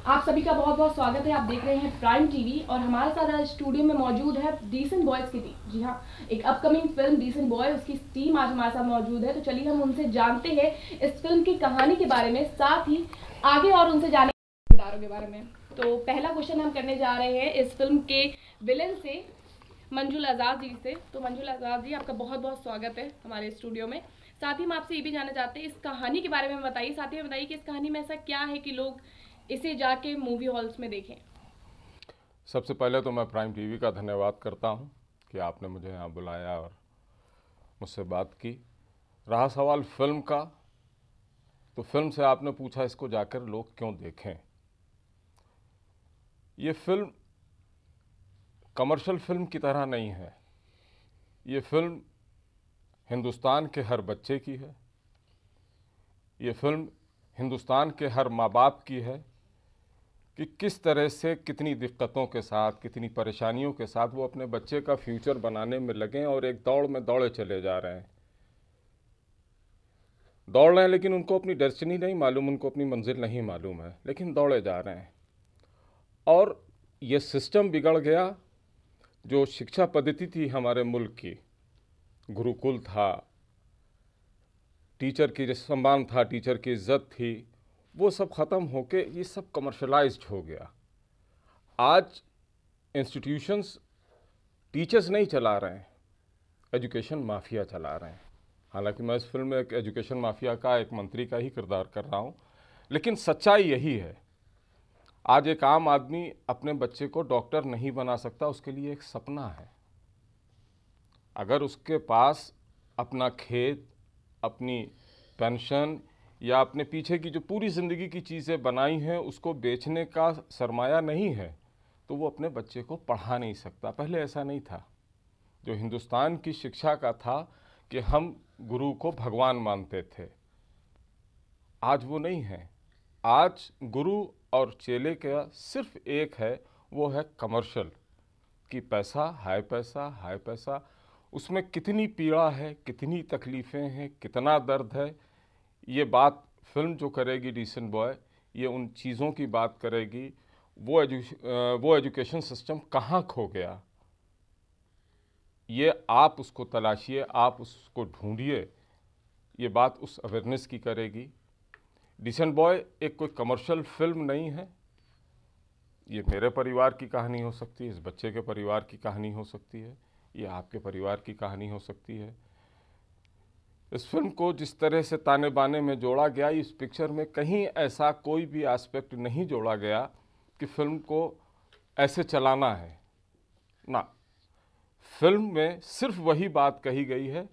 आप सभी का बहुत बहुत स्वागत है। आप देख रहे हैं प्राइम टीवी और हमारे साथ आज स्टूडियो में मौजूद है डिसेंट बॉयज की टीम। जी हाँ, एक अपकमिंग फिल्म डिसेंट बॉय, उसकी टीम आज हमारे साथ मौजूद है। तो चलिए हम उनसे जानते हैं इस फिल्म की कहानी के बारे में, साथ ही आगे और उनसे जाने किरदारों के बारे में। तो पहला क्वेश्चन हम करने जा रहे हैं इस फिल्म के विलेन से, मंजुल आज़ाद जी से। तो मंजुल आज़ाद जी, आपका बहुत बहुत स्वागत है हमारे स्टूडियो में। साथ ही हम आपसे ये भी जानना चाहते हैं इस कहानी के बारे में बताइए, साथ ही बताइए कि इस कहानी में ऐसा क्या है कि लोग इसे जाके मूवी हॉल्स में देखें। सबसे पहले तो मैं प्राइम टीवी का धन्यवाद करता हूं कि आपने मुझे यहाँ बुलाया और मुझसे बात की। रहा सवाल फिल्म का, तो फिल्म से आपने पूछा इसको जाकर लोग क्यों देखें। ये फिल्म कमर्शियल फिल्म की तरह नहीं है। ये फिल्म हिंदुस्तान के हर बच्चे की है। ये फिल्म हिंदुस्तान के हर माँ बाप की है कि किस तरह से कितनी दिक्कतों के साथ, कितनी परेशानियों के साथ वो अपने बच्चे का फ्यूचर बनाने में लगे और एक दौड़ में दौड़े चले जा रहे हैं। दौड़ रहे हैं लेकिन उनको अपनी डेस्टिनी नहीं मालूम, उनको अपनी मंजिल नहीं मालूम है, लेकिन दौड़े जा रहे हैं। और ये सिस्टम बिगड़ गया। जो शिक्षा पद्धति थी हमारे मुल्क की, गुरुकुल था, टीचर की सम्मान था, टीचर की इज्जत थी, वो सब ख़त्म होके ये सब कमर्शलाइज्ड हो गया। आज इंस्टीट्यूशंस टीचर्स नहीं चला रहे हैं, एजुकेशन माफिया चला रहे हैं। हालांकि मैं इस फिल्म में एक एजुकेशन माफिया का, एक मंत्री का ही किरदार कर रहा हूँ, लेकिन सच्चाई यही है। आज एक आम आदमी अपने बच्चे को डॉक्टर नहीं बना सकता, उसके लिए एक सपना है। अगर उसके पास अपना खेत, अपनी पेंशन या अपने पीछे की जो पूरी ज़िंदगी की चीज़ें बनाई हैं उसको बेचने का सरमाया नहीं है, तो वो अपने बच्चे को पढ़ा नहीं सकता। पहले ऐसा नहीं था। जो हिंदुस्तान की शिक्षा का था कि हम गुरु को भगवान मानते थे, आज वो नहीं है। आज गुरु और चेले का सिर्फ एक है, वो है कमर्शियल, कि पैसा, हाई पैसा, हाई पैसा। उसमें कितनी पीड़ा है, कितनी तकलीफ़ें हैं, कितना दर्द है, ये बात फिल्म जो करेगी डिसेंट बॉय, ये उन चीज़ों की बात करेगी। वो एजुकेशन सिस्टम कहाँ खो गया, ये आप उसको तलाशिए, आप उसको ढूंढिए। ये बात उस अवेयरनेस की करेगी। डिसेंट बॉय एक कोई कमर्शियल फिल्म नहीं है। ये मेरे परिवार की कहानी हो सकती है, इस बच्चे के परिवार की कहानी हो सकती है, ये आपके परिवार की कहानी हो सकती है। इस फिल्म को जिस तरह से ताने बाने में जोड़ा गया, इस पिक्चर में कहीं ऐसा कोई भी एस्पेक्ट नहीं जोड़ा गया कि फिल्म को ऐसे चलाना है ना। फिल्म में सिर्फ वही बात कही गई है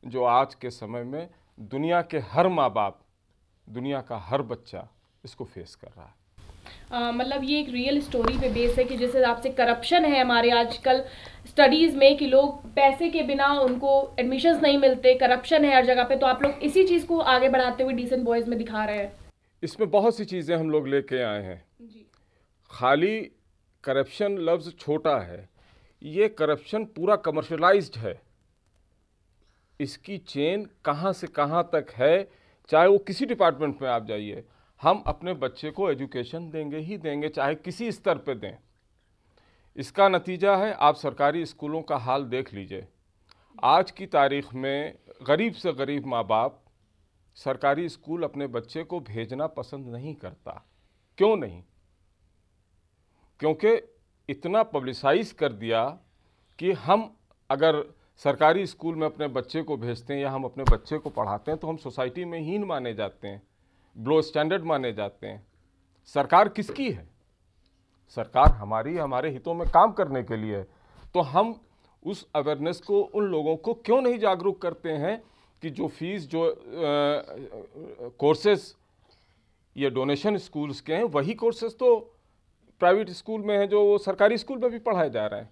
जो आज के समय में दुनिया के हर माँ बाप, दुनिया का हर बच्चा इसको फेस कर रहा है। मतलब ये एक रियल स्टोरी पे बेस है कि जिस हिसाब से करप्शन है हमारे आजकल स्टडीज़ में, कि लोग पैसे के बिना उनको एडमिशन्स नहीं मिलते, करप्शन है हर जगह पे। तो आप लोग इसी चीज़ को आगे बढ़ाते हुए डिसेंट बॉयज़ में दिखा रहे हैं। इसमें बहुत सी चीज़ें हम लोग लेके आए हैं जी। खाली करप्शन लफ्ज़ छोटा है, ये करप्शन पूरा कमर्शलाइज्ड है। इसकी चेन कहाँ से कहाँ तक है, चाहे वो किसी डिपार्टमेंट में आप जाइए, हम अपने बच्चे को एजुकेशन देंगे ही देंगे, चाहे किसी स्तर पे दें। इसका नतीजा है, आप सरकारी स्कूलों का हाल देख लीजिए। आज की तारीख में गरीब से गरीब माँ बाप सरकारी स्कूल अपने बच्चे को भेजना पसंद नहीं करता। क्यों नहीं? क्योंकि इतना पब्लिसाइज कर दिया कि हम अगर सरकारी स्कूल में अपने बच्चे को भेजते हैं या हम अपने बच्चे को पढ़ाते हैं तो हम सोसाइटी में हीन माने जाते हैं, लो स्टैंडर्ड माने जाते हैं। सरकार किसकी है? सरकार हमारी, हमारे हितों में काम करने के लिए। तो हम उस अवेयरनेस को, उन लोगों को क्यों नहीं जागरूक करते हैं कि जो फीस, जो कोर्सेज ये डोनेशन स्कूल्स के हैं, वही कोर्सेज तो प्राइवेट स्कूल में हैं जो वो सरकारी स्कूल में भी पढ़ाए जा रहे हैं।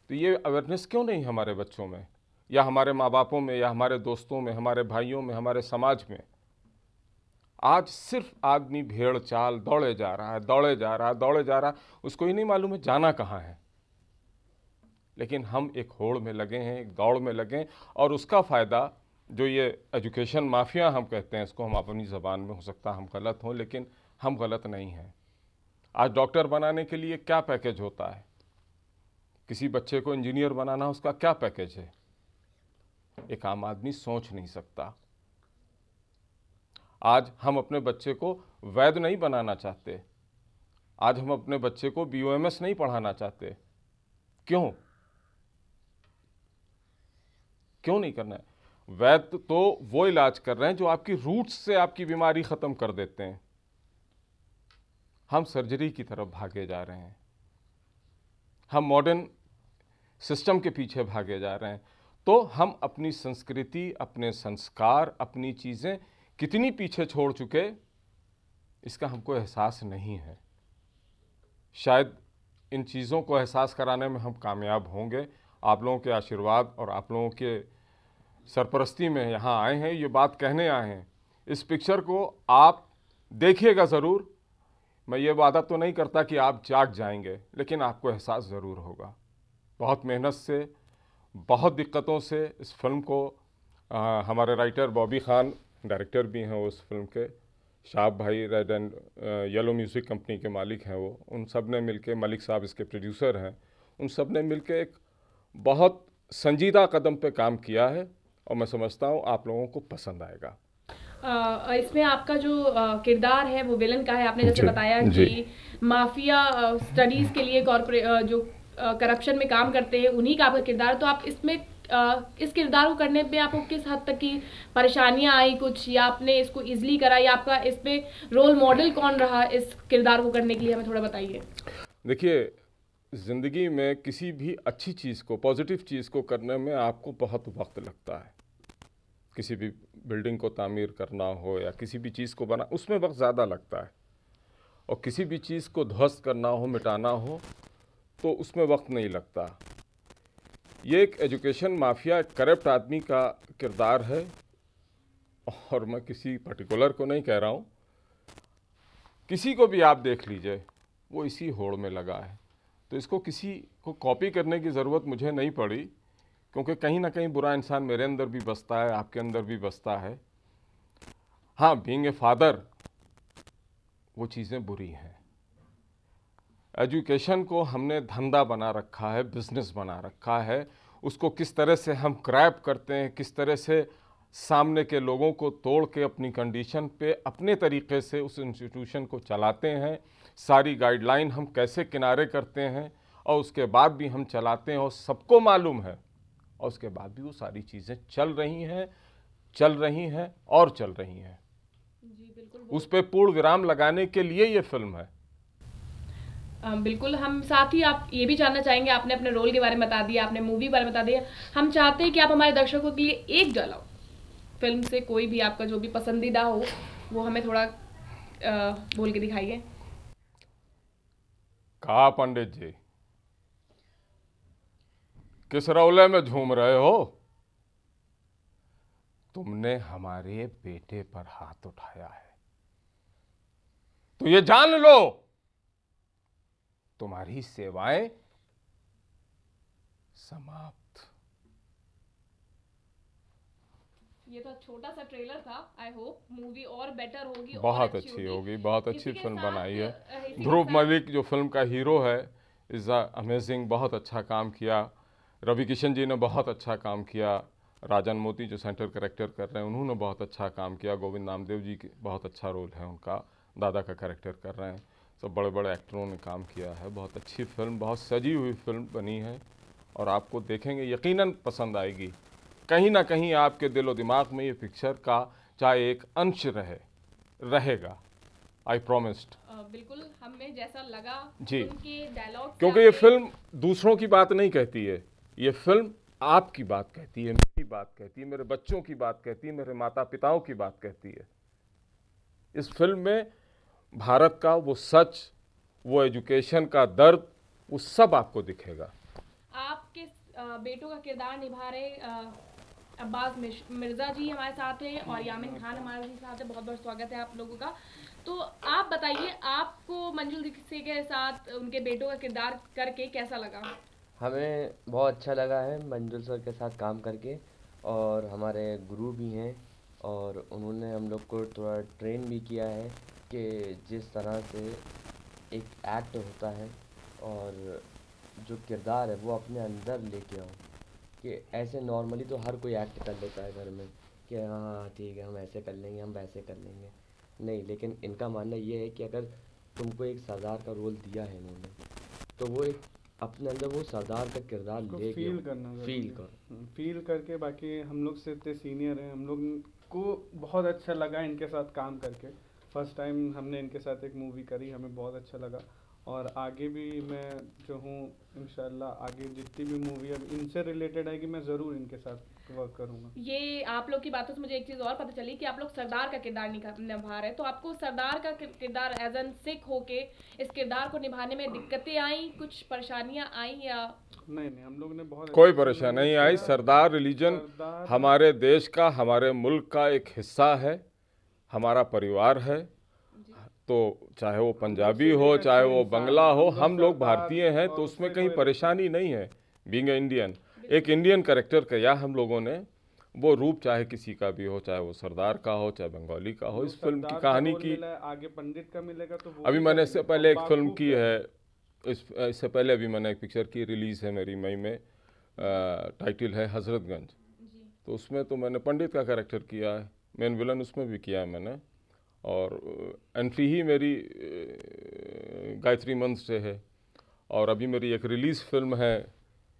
तो ये अवेयरनेस क्यों नहीं हमारे बच्चों में, या हमारे माँ बापों में, या हमारे दोस्तों में, हमारे भाइयों में, हमारे समाज में? आज सिर्फ आदमी भेड़ चाल दौड़े जा रहा है, दौड़े जा रहा है, दौड़े जा रहा है, उसको ही नहीं मालूम है जाना कहाँ है। लेकिन हम एक होड़ में लगे हैं, एक दौड़ में लगे हैं, और उसका फ़ायदा जो ये एजुकेशन माफिया हम कहते हैं इसको, हम अपनी ज़बान में, हो सकता हम गलत हों लेकिन हम गलत नहीं हैं। आज डॉक्टर बनाने के लिए क्या पैकेज होता है, किसी बच्चे को इंजीनियर बनाना उसका क्या पैकेज है, एक आम आदमी सोच नहीं सकता। आज हम अपने बच्चे को वैद्य नहीं बनाना चाहते, आज हम अपने बच्चे को BOMS नहीं पढ़ाना चाहते। क्यों नहीं करना है? वैद्य तो वो इलाज कर रहे हैं जो आपकी रूट्स से आपकी बीमारी खत्म कर देते हैं। हम सर्जरी की तरफ भागे जा रहे हैं, हम मॉडर्न सिस्टम के पीछे भागे जा रहे हैं। तो हम अपनी संस्कृति, अपने संस्कार, अपनी चीज़ें कितनी पीछे छोड़ चुके, इसका हमको एहसास नहीं है। शायद इन चीज़ों को एहसास कराने में हम कामयाब होंगे। आप लोगों के आशीर्वाद और आप लोगों के सरपरस्ती में यहाँ आए हैं, ये बात कहने आए हैं। इस पिक्चर को आप देखिएगा ज़रूर। मैं ये वादा तो नहीं करता कि आप जाग जाएंगे, लेकिन आपको एहसास ज़रूर होगा। बहुत मेहनत से, बहुत दिक्कतों से इस फिल्म को हमारे राइटर बॉबी खान, डायरेक्टर भी हैं उस फिल्म के, शाह भाई red and yellow music company के मालिक हैं वो, उन सब ने मिलके, मलिक साहब इसके प्रोड्यूसर हैं, उन सब ने मिलके एक बहुत संजीदा कदम पे काम किया है और मैं समझता हूँ आप लोगों को पसंद आएगा। इसमें आपका जो किरदार है वो विलन का है। आपने जैसे बताया कि माफिया स्टडीज़ के लिए जो करप्शन में काम करते हैं उन्हीं का आपका किरदार। तो आप इसमें इस किरदार को करने पे आपको किस हद तक की परेशानियां आई कुछ, या आपने इसको इजीली करा, या आपका इस पे रोल मॉडल कौन रहा इस किरदार को करने के लिए, हमें थोड़ा बताइए। देखिए, ज़िंदगी में किसी भी अच्छी चीज़ को, पॉजिटिव चीज़ को करने में आपको बहुत वक्त लगता है। किसी भी बिल्डिंग को तामीर करना हो या किसी भी चीज़ को बना, उसमें वक्त ज़्यादा लगता है। और किसी भी चीज़ को ध्वस्त करना हो, मिटाना हो, तो उसमें वक्त नहीं लगता। ये एक एजुकेशन माफिया, करप्ट आदमी का किरदार है। और मैं किसी पर्टिकुलर को नहीं कह रहा हूँ, किसी को भी आप देख लीजिए, वो इसी होड़ में लगा है। तो इसको किसी को कॉपी करने की ज़रूरत मुझे नहीं पड़ी, क्योंकि कहीं ना कहीं बुरा इंसान मेरे अंदर भी बसता है, आपके अंदर भी बसता है। हाँ, बीइंग ए फादर, वो चीज़ें बुरी हैं। एजुकेशन को हमने धंधा बना रखा है, बिजनेस बना रखा है। उसको किस तरह से हम क्रैप करते हैं, किस तरह से सामने के लोगों को तोड़ के अपनी कंडीशन पे अपने तरीके से उस इंस्टीट्यूशन को चलाते हैं। सारी गाइडलाइन हम कैसे किनारे करते हैं और उसके बाद भी हम चलाते हैं, और सबको मालूम है, और उसके बाद भी वो सारी चीज़ें चल रही हैं और चल रही हैं। जी बिल्कुल। उस पर पूर्ण विराम लगाने के लिए ये फिल्म है। बिल्कुल। हम साथ ही आप ये भी जानना चाहेंगे, आपने अपने रोल के बारे में बता दिया, आपने मूवी के बारे में बता दिया, हम चाहते हैं कि आप हमारे दर्शकों के लिए एक डायलॉग फिल्म से, कोई भी आपका जो भी पसंदीदा हो, वो हमें थोड़ा बोल के दिखाइए। कहा पंडित जी, किस रौले में झूम रहे हो? तुमने हमारे बेटे पर हाथ उठाया है तो ये जान लो, तुम्हारी सेवाएं समाप्त। ये तो छोटा सा ट्रेलर था। आई होप मूवी और बेटर होगी, बहुत अच्छी होगी, बहुत अच्छी फिल्म बनाई है। ध्रुव मलिक जो फिल्म का हीरो है, इज अमेजिंग, बहुत अच्छा काम किया। रवि किशन जी ने बहुत अच्छा काम किया। राजन मोती जो सेंटर कैरेक्टर कर रहे हैं, उन्होंने बहुत अच्छा काम किया। गोविंद नामदेव जी के बहुत अच्छा रोल है उनका, दादा का कैरेक्टर कर रहे हैं। सब बड़े बड़े एक्टरों ने काम किया है। बहुत अच्छी फिल्म, बहुत सजी हुई फिल्म बनी है और आपको देखेंगे यकीनन पसंद आएगी। कहीं ना कहीं आपके दिलो दिमाग में ये पिक्चर का चाहे एक अंश रहेगा। आई प्रॉमिस्ड। बिल्कुल, हमें जैसा लगा जी, उनके डायलॉग, क्योंकि ये फिल्म दूसरों की बात नहीं कहती है, ये फिल्म आपकी बात कहती है, मेरी बात कहती है, मेरे बच्चों की बात कहती है, मेरे माता पिताओं की बात कहती है। इस फिल्म में भारत का वो सच, वो एजुकेशन का दर्द, वो सब आपको दिखेगा। आपके बेटों का किरदार निभा रहे अब्बास मिर्ज़ा जी हमारे साथ हैं और यामिन खान हमारे साथ है। बहुत बहुत स्वागत है आप लोगों का। तो आप बताइए, आपको मंजुल दीक्षित के साथ उनके बेटों का किरदार करके कैसा लगा? हमें बहुत अच्छा लगा है मंजुल सर के साथ काम करके, और हमारे गुरु भी हैं और उन्होंने हम लोग को थोड़ा ट्रेन भी किया है कि जिस तरह से एक एक्ट होता है और जो किरदार है वो अपने अंदर लेके आओ, कि ऐसे नॉर्मली तो हर कोई एक्ट कर लेता है घर में कि हाँ ठीक है हम ऐसे कर लेंगे, हम वैसे कर लेंगे, नहीं, लेकिन इनका मानना ये है कि अगर तुमको एक सरदार का रोल दिया है इन्होंने, तो वो एक अपने अंदर वो सरदार का किरदार ले फील करना, फील करके। बाकी हम लोग से इतने सीनियर हैं, हम लोग को बहुत अच्छा लगा इनके साथ काम करके। फर्स्ट टाइम हमने इनके साथ एक मूवी करी, हमें बहुत अच्छा लगा और आगे भी मैं जो हूँ इंशाल्लाह आगे जितनी भी मूवी अब इनसे रिलेटेड आएगी मैं ज़रूर इनके साथ वर्क करूँगा। ये आप लोग की बातों से मुझे एक चीज़ और पता चली कि आप लोग सरदार का किरदार निभा रहे हैं, तो आपको सरदार का किरदार एज एन सिख होके इस किरदार को निभाने में दिक्कतें आई, कुछ परेशानियां आई या नहीं, हम लोग ने बहुत कोई परेशानी नहीं आई। सरदार रिलीजन हमारे देश का, हमारे मुल्क का एक हिस्सा है, हमारा परिवार है, तो चाहे वो पंजाबी हो चाहे वो बंगला हो, हम लोग भारतीय हैं, तो उसमें कहीं परेशानी नहीं है। बीइंग इंडियन, एक इंडियन कैरेक्टर किया हम लोगों ने, वो रूप चाहे किसी का भी हो, चाहे वो सरदार का हो चाहे बंगाली का हो। इस फिल्म की कहानी की आगे पंडित का मिलेगा तो अभी मैंने इससे पहले एक फिल्म की है, इससे पहले अभी मैंने एक पिक्चर की, रिलीज़ है मेरी मई में, टाइटल है हजरतगंज, तो उसमें तो मैंने पंडित का कैरेक्टर किया है, मेन विलन उसमें भी किया है मैंने, और एंट्री ही मेरी गायत्री मंत्र से है। और अभी मेरी एक रिलीज़ फिल्म है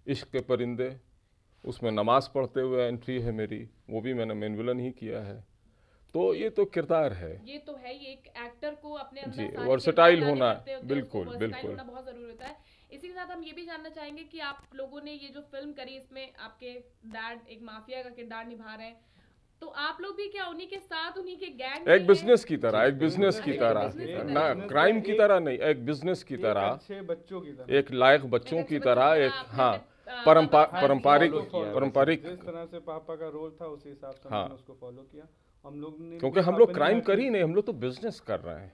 इश्क के परिंदे, उसमें नमाज पढ़ते हुए एंट्री है मेरी, वो भी मैंने मेन विलन ही किया है। तो ये तो किरदार है, ये तो है, ये एक एक्टर को अपने अंदर जी सारे वर्सेटाइल किरदार होना, करते होते हैं, बिल्कुल उसको बिल्कुल versatile होना बहुत जरूरी होता है। इसी के साथ हम ये भी जानना चाहेंगे कि आप लोगों ने ये जो फिल्म करी, इसमें आपके डैड एक माफिया का किरदार निभा रहे हैं, तो आप लोग भी क्या उन्हीं के साथ, उन्हीं के गैंग एक बिजनेस की तरह, एक बिजनेस की तरह ना, क्राइम की तरह नहीं, एक बिजनेस की तरह, अच्छे बच्चों की तरह, एक लायक बच्चों की तरह, एक हाँ पारंपरिक जिस तरह से पापा का रोल था उसी हिसाब से हाँ, मैंने उसको फॉलो किया। हम लोग ने क्योंकि हम लोग क्राइम कर ही नहीं, हम लोग तो बिजनेस कर रहे हैं।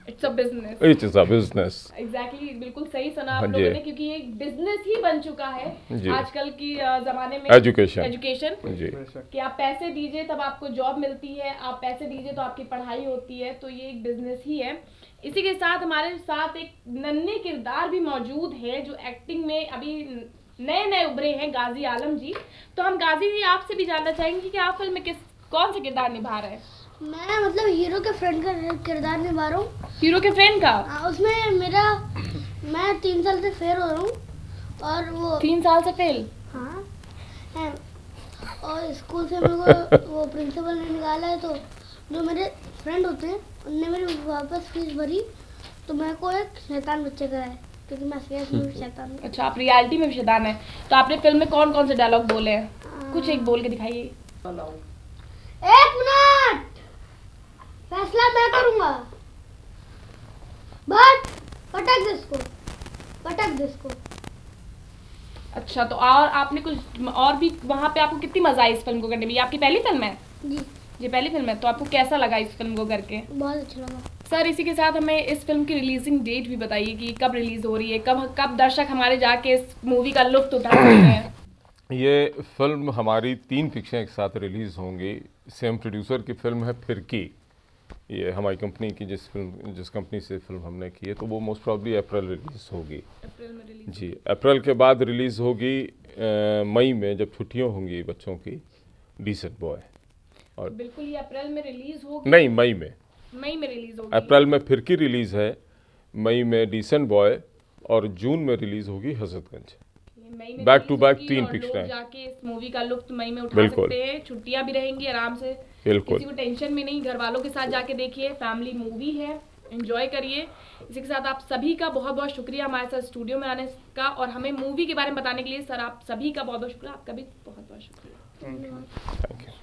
It's a business, it is a business. Exactly, बिल्कुल सही सुना आप हाँ लोगों ने, क्योंकि ये बिजनेस ही बन चुका है आजकल की जमाने में। एजुकेशन जी, कि आप पैसे दीजिए तब आपको जॉब मिलती है, आप पैसे दीजिए तो आपकी पढ़ाई होती है, तो ये एक बिजनेस ही है। इसी के साथ हमारे साथ एक नन्हे किरदार भी मौजूद है जो एक्टिंग में अभी नए उभरे हैं, गाजी आलम जी। तो हम गाजी जी आपसे भी जानना चाहेंगे कि आप फिल्म में कौन सा किरदार निभा रहे हैं? मैं मतलब हीरो के फ्रेंड का किरदार निभा रहा हूँ। हीरो के फ्रेंड का? उसमें मैं 3 साल से फेल हो रहा हूँ और वो 3 साल से फेल? हाँ है। और स्कूल से मेरे को वो प्रिंसिपल ने निकाला है, तो जो मेरे फ्रेंड होते हैं उनने मेरी वापस फीस भरी, तो मेरे को एक शैतान बच्चे का है, क्योंकि मैं सीरियस में शैतान हूँ। अच्छा, आप रियलिटी में भी शैतान है। तो आपने फिल्म में कौन कौन से डायलॉग बोले हैं? कुछ एक बोल के दिखाइए। 1 मिनट, फैसला मैं करूंगा, बट पटक दे इसको। अच्छा, तो और आपने कुछ और भी वहाँ पे, आपको कितनी मजा आई इस फिल्म को करने में? ये आपकी पहली फिल्म है? जी, ये पहली फिल्म है। तो आपको कैसा लगा इस फिल्म को करके? बहुत अच्छा लगा सर। इसी के साथ हमें इस फिल्म की रिलीजिंग डेट भी बताइए कि कब रिलीज हो रही है, कब दर्शक हमारे जाके इस मूवी का लुत्फ उठा सकते हैं? ये फिल्म हमारी 3 पिक्चरें एक साथ रिलीज़ होंगी। सेम प्रोड्यूसर की फिल्म है फिरकी, ये हमारी कंपनी की जिस कंपनी से फिल्म हमने की है, तो वो मोस्ट प्रॉब्ली अप्रैल रिलीज़ होगी। अप्रैल में रिलीज? जी, अप्रैल के बाद रिलीज़ होगी मई में, जब छुट्टियां होंगी बच्चों की, डिसेंट बॉय। और बिल्कुल ये अप्रैल में रिलीज होगी? नहीं, मई में रिलीज होगी। अप्रैल में फिरकी रिलीज़ है, मई में डिसेंट बॉय, और जून में रिलीज़ होगी हजरतगंज। बैक टू बैक 3 पिक्चरें। जाके इस मूवी का लुत्फ मई में उठा सकते हैं, छुट्टियां भी रहेंगी आराम से, बिल्कुल, किसी को टेंशन भी नहीं, घर वालों के साथ जाके देखिए, फैमिली मूवी है, एंजॉय करिए। इसी के साथ आप सभी का बहुत बहुत शुक्रिया हमारे साथ स्टूडियो में आने का और हमें मूवी के बारे में बताने के लिए। सर, आप सभी का बहुत बहुत शुक्रिया, आपका भी बहुत बहुत शुक्रिया। Thank you.